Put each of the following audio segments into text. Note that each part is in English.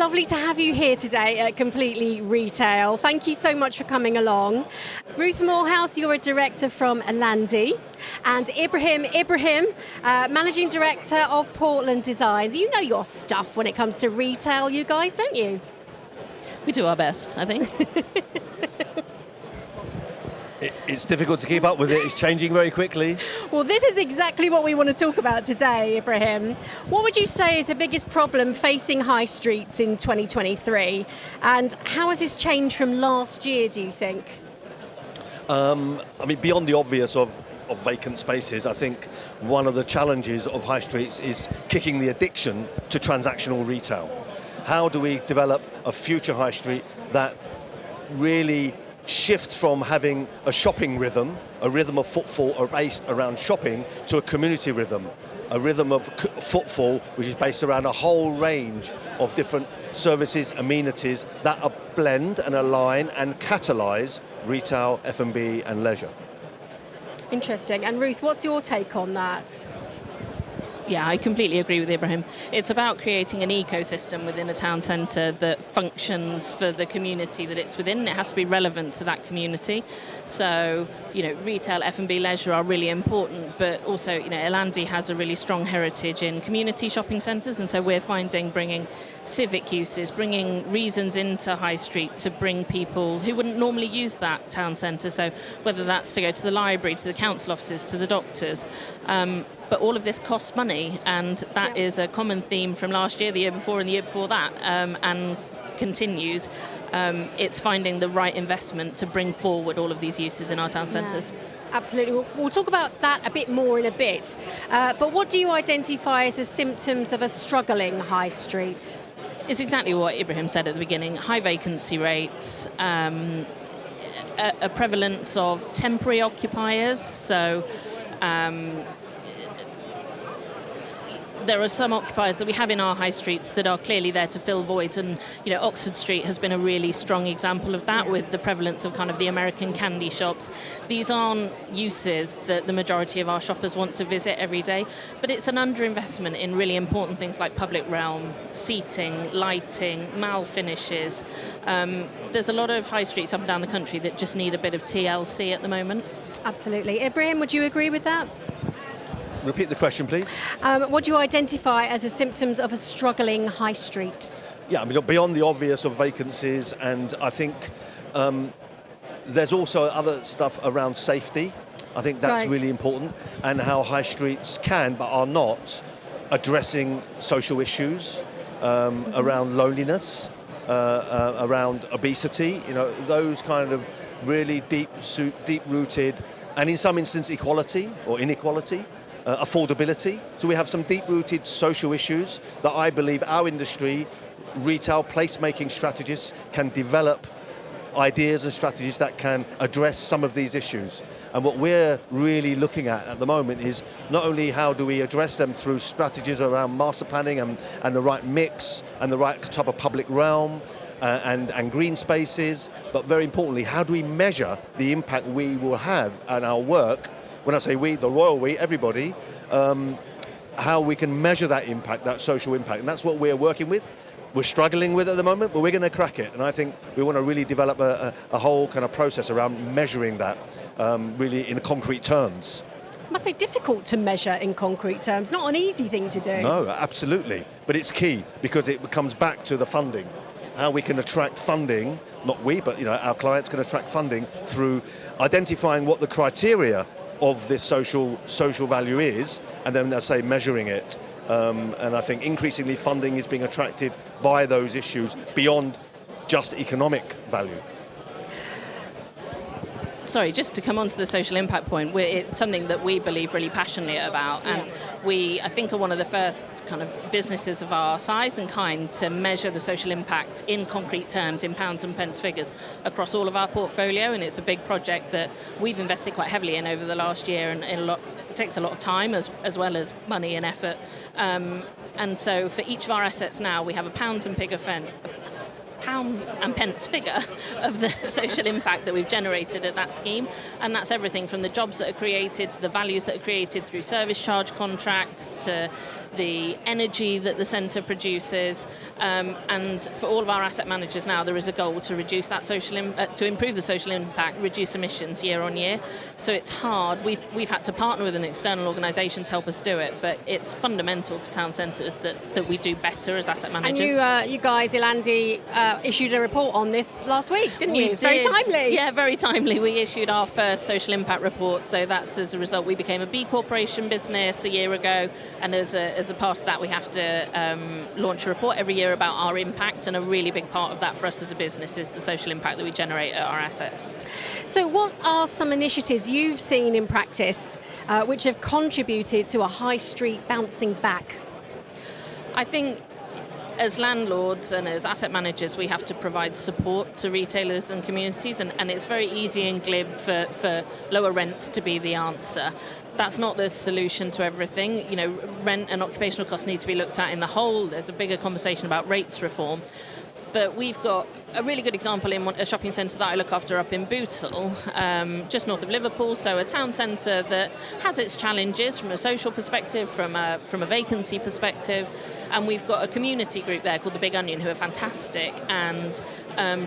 lovely to have you here today at Completely Retail. Thank you so much for coming along. Ruth Moorhouse, you're a director from Alandi, and Ibrahim, Managing Director of Portland Designs. You know your stuff when it comes to retail, you guys, don't you? We do our best, I think. It's difficult to keep up with it. It's changing very quickly. Well, this is exactly what we want to talk about today, Ibrahim. What would you say is the biggest problem facing high streets in 2023? And how has this changed from last year, do you think? Beyond the obvious of vacant spaces, I think one of the challenges of high streets is kicking the addiction to transactional retail. How do we develop a future high street that really shifts from having a shopping rhythm, a rhythm of footfall based around shopping, to a community rhythm, a rhythm of footfall which is based around a whole range of different services, amenities that are blend and align and catalyse retail, F&B and leisure. Interesting. And Ruth, what's your take on that? Yeah, I completely agree with Ibrahim. It's about creating an ecosystem within a town centre that functions for the community that it's within. It has to be relevant to that community. So, retail, F&B, leisure are really important, but also, Alandi has a really strong heritage in community shopping centres, and so we're finding bringing civic uses, bringing reasons into high street to bring people who wouldn't normally use that town centre. So whether that's to go to the library, to the council offices, to the doctors, but all of this costs money, and that is a common theme from last year, the year before, and the year before that, and continues. It's finding the right investment to bring forward all of these uses in our town centres. Absolutely. We'll talk about that a bit more in a bit. But what do you identify as the symptoms of a struggling high street? It's exactly what Ibrahim said at the beginning. High vacancy rates, a prevalence of temporary occupiers. So there are some occupiers that we have in our high streets that are clearly there to fill voids, and Oxford Street has been a really strong example of that, with the prevalence of kind of the American candy shops. These aren't uses that the majority of our shoppers want to visit every day, but it's an underinvestment in really important things like public realm, seating, lighting, mal finishes. There's a lot of high streets up and down the country that just need a bit of TLC at the moment. Absolutely. Ibrahim, would you agree with that? Repeat the question, please. What do you identify as the symptoms of a struggling high street? Yeah, beyond the obvious of vacancies, and I think there's also other stuff around safety. I think that's really important, and how high streets can, but are not, addressing social issues around loneliness, around obesity, those kind of really deep-rooted, and in some instances equality or inequality. Affordability. So we have some deep-rooted social issues that I believe our industry, retail placemaking strategists, can develop ideas and strategies that can address some of these issues. And what we're really looking at the moment is not only how do we address them through strategies around master planning and the right mix and the right type of public realm and green spaces, but very importantly, how do we measure the impact we will have on our work? When I say we, the royal we, everybody, how we can measure that impact, that social impact. And that's what we're working with. We're struggling with at the moment, but we're going to crack it. And I think we want to really develop a whole kind of process around measuring that really in concrete terms. It must be difficult to measure in concrete terms, not an easy thing to do. No, absolutely. But it's key because it comes back to the funding. How we can attract funding, not we, but our clients can attract funding through identifying what the criteria of this social value is, and then, as I say, measuring it. And I think increasingly funding is being attracted by those issues beyond just economic value. Sorry, just to come on to the social impact point, it's something that we believe really passionately about, and we, I think, are one of the first kind of businesses of our size and kind to measure the social impact in concrete terms, in pounds and pence figures, across all of our portfolio, and it's a big project that we've invested quite heavily in over the last year, and it takes a lot of time as well as money and effort. And so for each of our assets now, we have a pounds and pence figure of the social impact that we've generated at that scheme, and that's everything from the jobs that are created to the values that are created through service charge contracts to the energy that the centre produces, and for all of our asset managers now, there is a goal to reduce that to improve the social impact, reduce emissions year on year. So it's hard. We've had to partner with an external organisation to help us do it, but it's fundamental for town centres that we do better as asset managers. And you guys, Ilandi, issued a report on this last week, didn't you? It's very timely. Yeah, very timely. We issued our first social impact report, so that's as a result. We became a B Corporation business a year ago, and as a part of that, we have to launch a report every year about our impact, and a really big part of that for us as a business is the social impact that we generate at our assets. So what are some initiatives you've seen in practice which have contributed to a high street bouncing back? I think as landlords and as asset managers, we have to provide support to retailers and communities, and it's very easy and glib for lower rents to be the answer. That's not the solution to everything. You know, rent and occupational costs need to be looked at in the whole. There's a bigger conversation about rates reform. But we've got a really good example in a shopping centre that I look after up in Bootle, just north of Liverpool. So a town centre that has its challenges from a social perspective, from a vacancy perspective. And we've got a community group there called the Big Onion who are fantastic and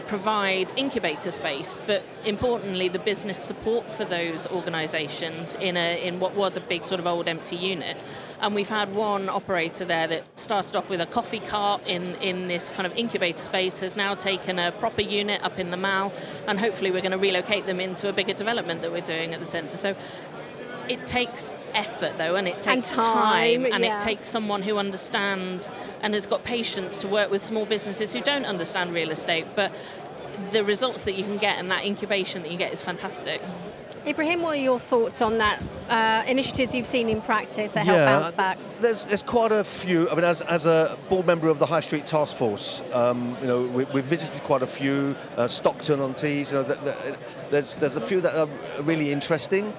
provide incubator space, but importantly the business support for those organisations in what was a big sort of old empty unit. And we've had one operator there that started off with a coffee cart in this kind of incubator space, has now taken a proper unit up in the Mall, and hopefully we're going to relocate them into a bigger development that we're doing at the centre. So it takes effort though, and it takes time, and it takes someone who understands and has got patience to work with small businesses who don't understand real estate, but the results that you can get and that incubation that you get is fantastic. Ibrahim, what are your thoughts on that initiatives you've seen in practice that help bounce back? There's quite a few. I mean, as a board member of the High Street Task Force, we've visited quite a few. Stockton on Tees, there's a few that are really interesting.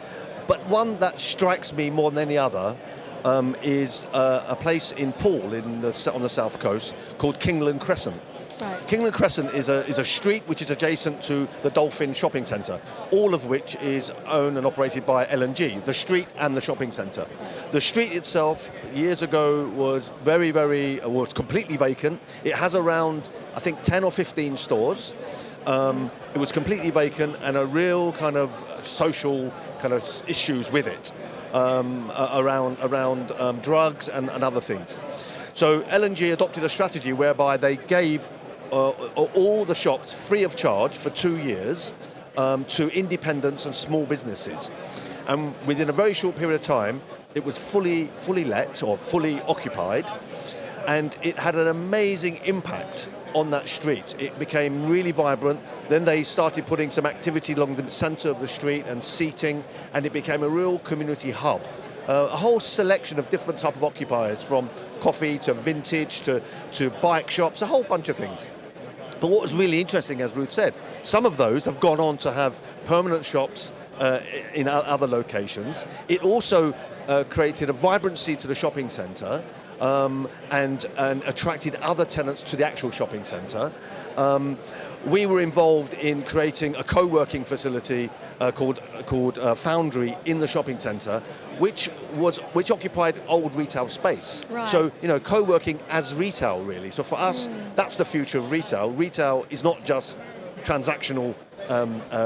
But one that strikes me more than any other is a place in Poole on the south coast called Kingland Crescent. Right. Kingland Crescent is a street which is adjacent to the Dolphin Shopping Centre, all of which is owned and operated by L&G, the street and the shopping centre. The street itself, years ago, was was completely vacant. It has around, I think, 10 or 15 stores. It was completely vacant and a real kind of social kind of issues with it around drugs and other things. So L&G adopted a strategy whereby they gave all the shops free of charge for 2 years to independents and small businesses. And within a very short period of time, it was fully let or fully occupied, and it had an amazing impact on that street. It became really vibrant. Then they started putting some activity along the centre of the street and seating, and it became a real community hub. A whole selection of different type of occupiers, from coffee to vintage to bike shops, a whole bunch of things. But what was really interesting, as Ruth said, some of those have gone on to have permanent shops in other locations. It also created a vibrancy to the shopping centre and attracted other tenants to the actual shopping centre. We were involved in creating a co-working facility called Foundry in the shopping centre, which occupied old retail space. Right. So, co-working as retail, really. So for us, that's the future of retail. Retail is not just transactional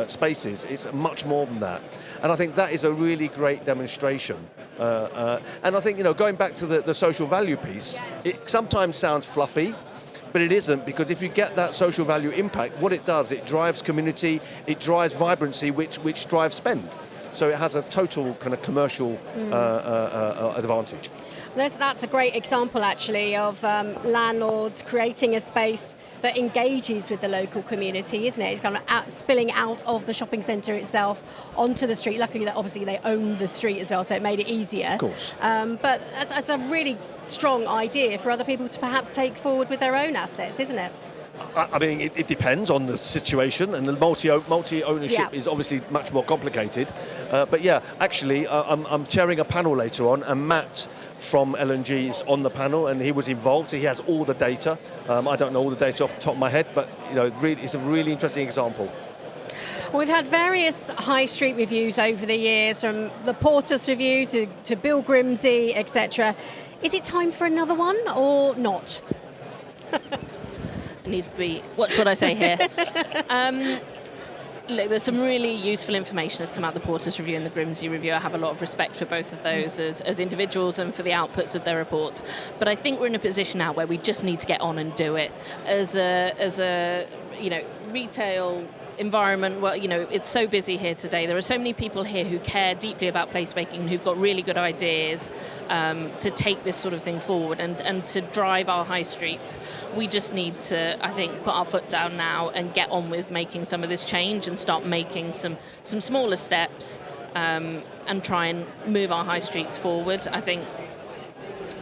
spaces, it's much more than that. And I think that is a really great demonstration. And I think, going back to the social value piece, it sometimes sounds fluffy, but it isn't, because if you get that social value impact, what it does, it drives community, it drives vibrancy, which drives spend. So it has a total kind of commercial advantage. That's a great example, actually, of landlords creating a space that engages with the local community, isn't it? It's kind of spilling out of the shopping centre itself onto the street. Luckily, that obviously they own the street as well, so it made it easier. Of course. But that's a really strong idea for other people to perhaps take forward with their own assets, isn't it? I mean, it depends on the situation, and the multi-ownership is obviously much more complicated. But yeah, actually, I'm chairing a panel later on, and Matt from L&G is on the panel, and he was involved. He has all the data. I don't know all the data off the top of my head, but really, it's a really interesting example. Well, we've had various high street reviews over the years, from the Portus review to Bill Grimsey, etc. Is it time for another one or not? It needs to be, watch what I say here. Look, there's some really useful information that's come out of the Portus Review and the Grimsey Review. I have a lot of respect for both of those as individuals and for the outputs of their reports. But I think we're in a position now where we just need to get on and do it. As a retail environment, well, it's so busy here today. There are so many people here who care deeply about placemaking, who've got really good ideas to take this sort of thing forward and to drive our high streets. We just need to, I think, put our foot down now and get on with making some of this change and start making some smaller steps and try and move our high streets forward. I think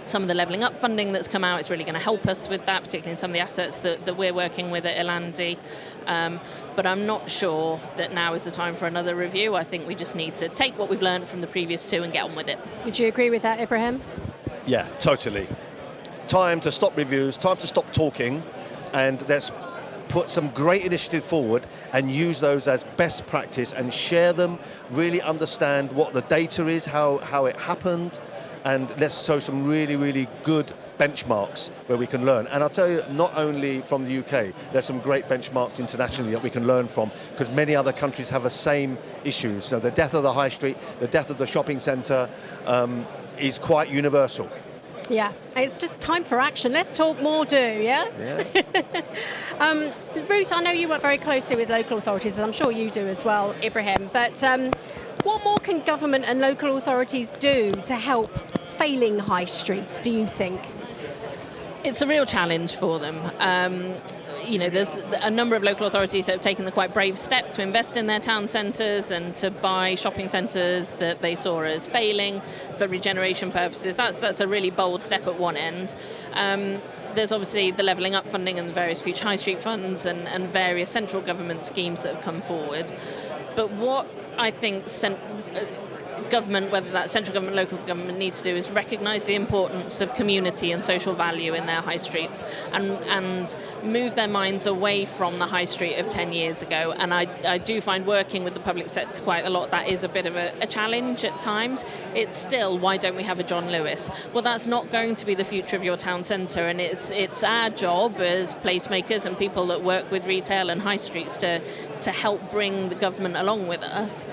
some of the levelling up funding that's come out is really going to help us with that, particularly in some of the assets that we're working with at Ilandi. But I'm not sure that now is the time for another review. I think we just need to take what we've learned from the previous two and get on with it. Would you agree with that, Ibrahim? Yeah, totally. Time to stop reviews, time to stop talking, and let's put some great initiative forward and use those as best practice and share them, really understand what the data is, how it happened, and let's show some really, really good benchmarks where we can learn. And I'll tell you, not only from the UK, there's some great benchmarks internationally that we can learn from, because many other countries have the same issues. So the death of the high street, the death of the shopping centre is quite universal. Yeah, it's just time for action. Let's talk more, yeah? Ruth, I know you work very closely with local authorities, and I'm sure you do as well, Ibrahim, but what more can government and local authorities do to help failing high streets, do you think? It's a real challenge for them. There's a number of local authorities that have taken the quite brave step to invest in their town centres and to buy shopping centres that they saw as failing for regeneration purposes. That's a really bold step at one end. There's obviously the levelling up funding and the various future high street funds and various central government schemes that have come forward. But what I think government, whether that's central government, local government, needs to do is recognise the importance of community and social value in their high streets and move their minds away from the high street of 10 years ago. And I do find working with the public sector quite a lot, that is a bit of a challenge at times. It's still, why don't we have a John Lewis? Well, that's not going to be the future of your town centre, and it's our job as placemakers and people that work with retail and high streets to help bring the government along with us.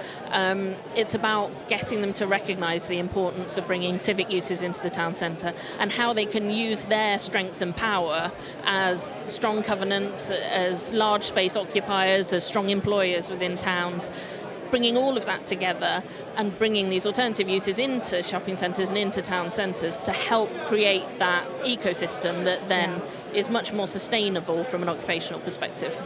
It's about getting them to recognise the importance of bringing civic uses into the town centre and how they can use their strength and power as strong covenants, as large space occupiers, as strong employers within towns, bringing all of that together and bringing these alternative uses into shopping centres and into town centres to help create that ecosystem that then is much more sustainable from an occupational perspective.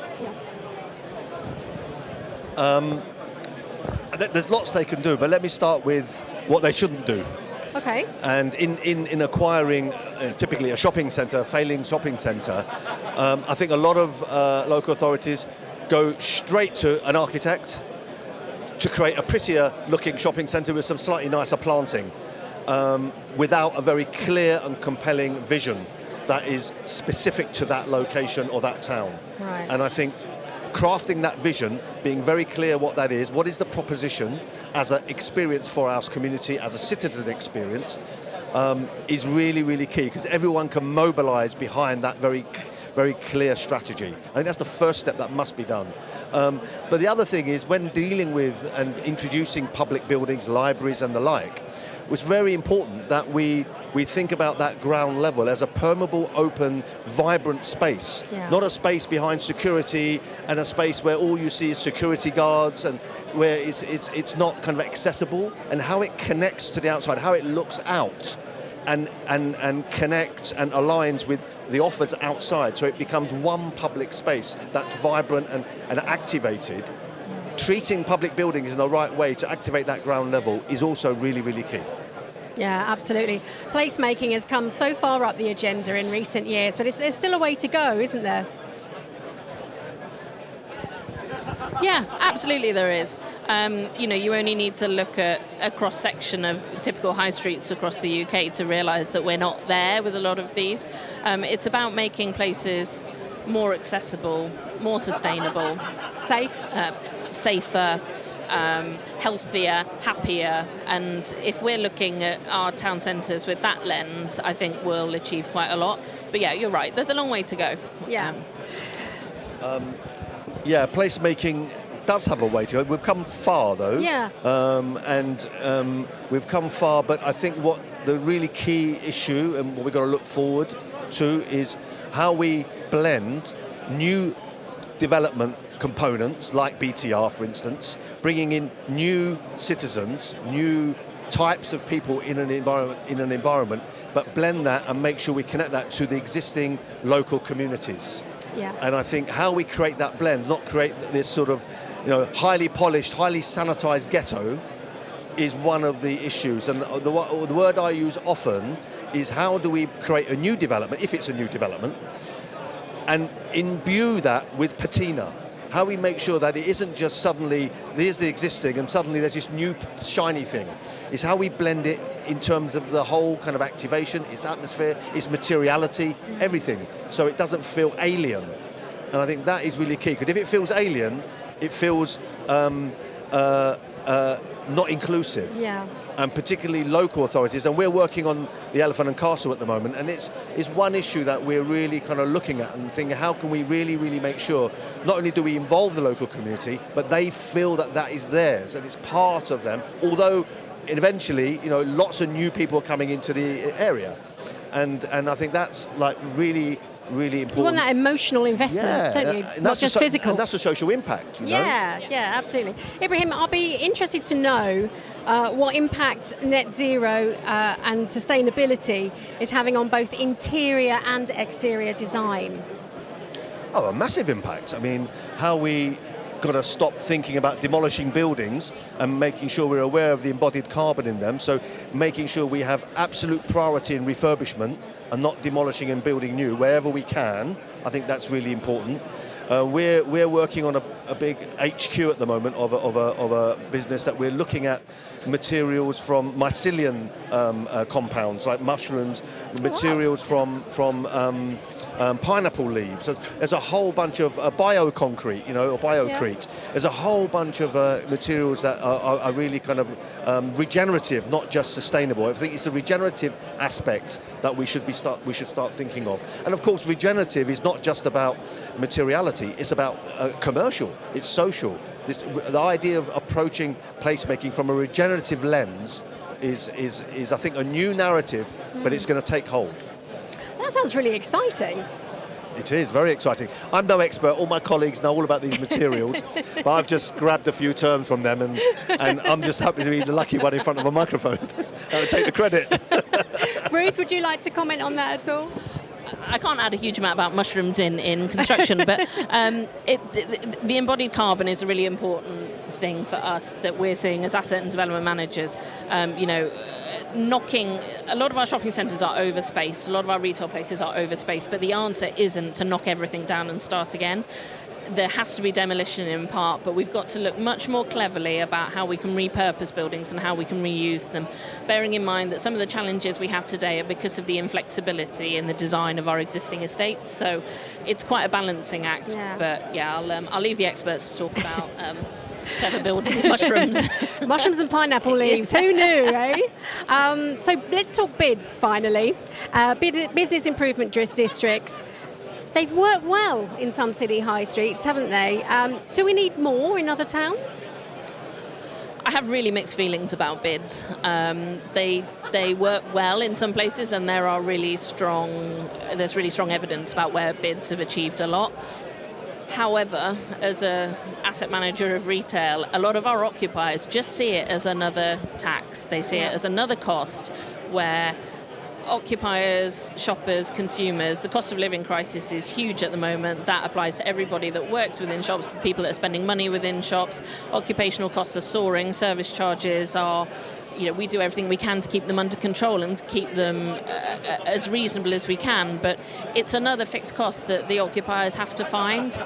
There's lots they can do, but let me start with what they shouldn't do. Okay. And in acquiring typically a shopping centre, a failing shopping centre, I think a lot of local authorities go straight to an architect to create a prettier looking shopping centre with some slightly nicer planting, without a very clear and compelling vision that is specific to that location or that town. Right. And I think crafting that vision, being very clear what that is, what is the proposition as an experience for our community, as a citizen experience, is really, really key, because everyone can mobilise behind that very clear strategy. I think that's the first step that must be done. But the other thing is, when dealing with and introducing public buildings, libraries and the like, it was very important that we think about that ground level as a permeable, open, vibrant space, not a space behind security and a space where all you see is security guards and where it's not kind of accessible, and how it connects to the outside, how it looks out and connects and aligns with the offers outside, so it becomes one public space that's vibrant and activated. Treating public buildings in the right way to activate that ground level is also really, really key. Yeah, absolutely. Placemaking has come so far up the agenda in recent years, but there's still a way to go, isn't there? Yeah, absolutely there is. You only need to look at a cross-section of typical high streets across the UK to realise that we're not there with a lot of these. It's about making places more accessible, more sustainable. Safe. safer, healthier, happier. And if we're looking at our town centres with that lens, I think we'll achieve quite a lot. But yeah, you're right. There's a long way to go. Yeah. Placemaking does have a way to go. We've come far, though. Yeah. We've come far, but I think what the really key issue and what we've got to look forward to is how we blend new development components, like BTR, for instance, bringing in new citizens, new types of people in an environment, but blend that and make sure we connect that to the existing local communities. Yeah. And I think how we create that blend, not create this sort of, highly polished, highly sanitized ghetto, is one of the issues. And the word I use often is how do we create a new development, if it's a new development, and imbue that with patina. How we make sure that it isn't just suddenly, there's the existing and suddenly there's this new shiny thing. It's how we blend it in terms of the whole kind of activation, its atmosphere, its materiality, everything. So it doesn't feel alien. And I think that is really key, because if it feels alien, it feels not inclusive. Yeah. And particularly local authorities. And we're working on the Elephant and Castle at the moment, and it's one issue that we're really kind of looking at and thinking, how can we really, really make sure not only do we involve the local community, but they feel that that is theirs and it's part of them, although eventually, lots of new people are coming into the area. And I think that's like really, really important. You want that emotional investment, don't you? Not just physical. And that's the social impact, Yeah, absolutely. Ibrahim, I'll be interested to know what impact net zero and sustainability is having on both interior and exterior design. Oh, a massive impact. I mean, how we got to stop thinking about demolishing buildings and making sure we're aware of the embodied carbon in them. So making sure we have absolute priority in refurbishment and not demolishing and building new wherever we can. I think that's really important. We're working on a big HQ at the moment of a business that we're looking at materials from mycelium compounds like mushrooms, materials from pineapple leaves. So there's a whole bunch of bioconcrete, or biocrete. Yeah. There's a whole bunch of materials that are really kind of regenerative, not just sustainable. I think it's a regenerative aspect that we should start thinking of. And of course, regenerative is not just about materiality; it's about commercial. It's social. The idea of approaching placemaking from a regenerative lens is I think, a new narrative, but it's going to take hold. That sounds really exciting. It is very exciting. I'm no expert. All my colleagues know all about these materials, but I've just grabbed a few terms from them, and I'm just happy to be the lucky one in front of a microphone. I would take the credit. Ruth, would you like to comment on that at all? I can't add a huge amount about mushrooms in construction, but the embodied carbon is a really important thing for us that we're seeing as asset and development managers. Knocking a lot of our shopping centres are overspaced, a lot of our retail places are overspaced, but the answer isn't to knock everything down and start again. There has to be demolition in part, but we've got to look much more cleverly about how we can repurpose buildings and how we can reuse them, bearing in mind that some of the challenges we have today are because of the inflexibility in the design of our existing estates. So it's quite a balancing act. Yeah. But yeah, I'll leave the experts to talk about clever building mushrooms. Mushrooms and pineapple leaves. Who knew, eh? So let's talk bids finally. Business improvement districts. They've worked well in some city high streets, haven't they? Do we need more in other towns? I have really mixed feelings about bids. They work well in some places, and there's really strong evidence about where bids have achieved a lot. However, as an asset manager of retail, a lot of our occupiers just see it as another tax. They see it as another cost where occupiers, shoppers, consumers, the cost of living crisis is huge at the moment. That applies to everybody that works within shops, the people that are spending money within shops. Occupational costs are soaring, service charges are, we do everything we can to keep them under control and to keep them as reasonable as we can, but it's another fixed cost that the occupiers have to find.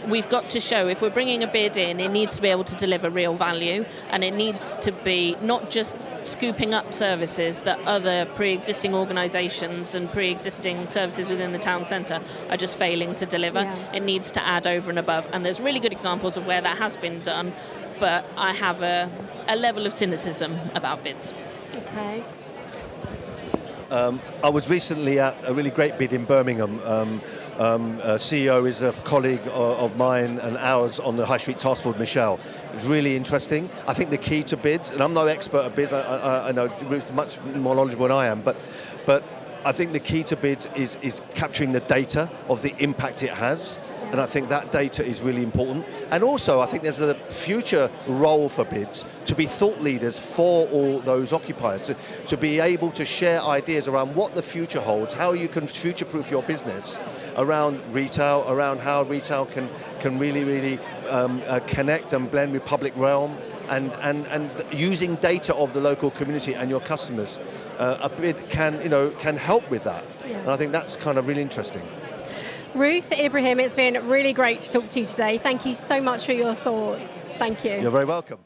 we've got to show, if we're bringing a bid in, it needs to be able to deliver real value, and it needs to be not just scooping up services that other pre-existing organisations and pre-existing services within the town centre are just failing to deliver. Yeah. It needs to add over and above, and there's really good examples of where that has been done, but I have a level of cynicism about bids. Okay. I was recently at a really great bid in Birmingham. CEO is a colleague of mine and ours on the High Street Task Force, Michelle. It was really interesting. I think the key to bids, and I'm no expert at bids, I know Ruth much more knowledgeable than I am, but I think the key to bids is capturing the data of the impact it has. And I think that data is really important. And also, I think there's a future role for bids to be thought leaders for all those occupiers, to be able to share ideas around what the future holds, how you can future-proof your business around retail, around how retail can really connect and blend with public realm, and using data of the local community and your customers. A bid can help with that. Yeah. And I think that's kind of really interesting. Ruth, Ibrahim, it's been really great to talk to you today. Thank you so much for your thoughts. Thank you. You're very welcome.